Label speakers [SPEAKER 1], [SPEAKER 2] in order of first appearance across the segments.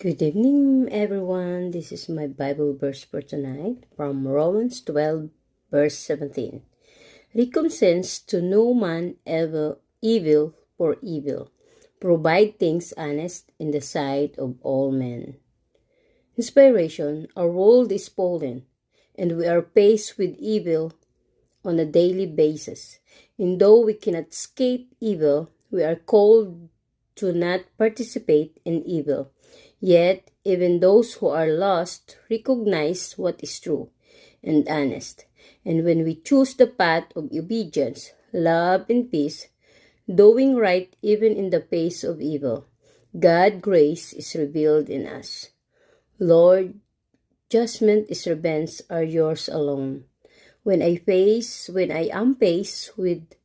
[SPEAKER 1] Good evening, everyone. This is my Bible verse for tonight from Romans 12, verse 17. Recompense to no man evil for evil. Provide things honest in the sight of all men. Inspiration. Our world is fallen, and we are faced with evil on a daily basis. And though we cannot escape evil, we are called to not participate in evil. Yet, even those who are lost recognize what is true and honest. And when we choose the path of obedience, love, and peace, doing right even in the face of evil, God's grace is revealed in us. Lord, judgment and revenge are yours alone. When I am faced with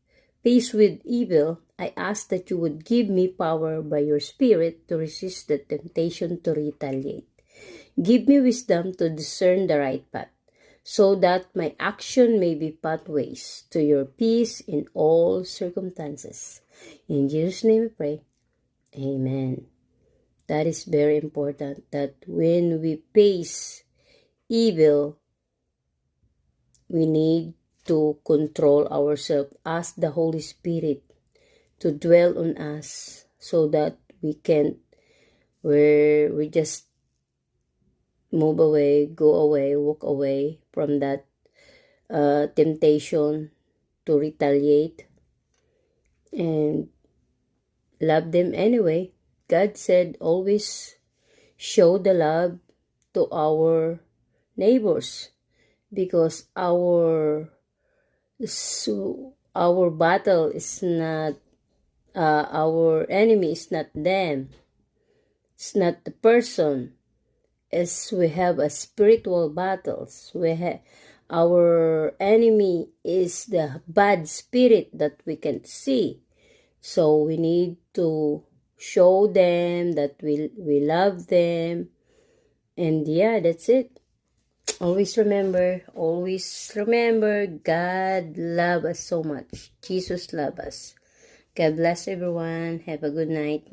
[SPEAKER 1] evil, I ask that you would give me power by your Spirit to resist the temptation to retaliate. Give me wisdom to discern the right path, so that my action may be pathways to your peace in all circumstances. In Jesus' name we pray. Amen. That is very important, that when we face evil, we need to control ourselves, ask the Holy Spirit to dwell on us so that we just move away, go away, walk away from that temptation to retaliate and love them anyway. God said always show the love to our neighbors, because our battle is not our enemy is not them, it's not the person. As we have a spiritual battles, our enemy is the bad spirit that we can see. So we need to show them that we love them. And yeah, that's it. Always remember, God loves us so much. Jesus loves us. God bless everyone. Have a good night.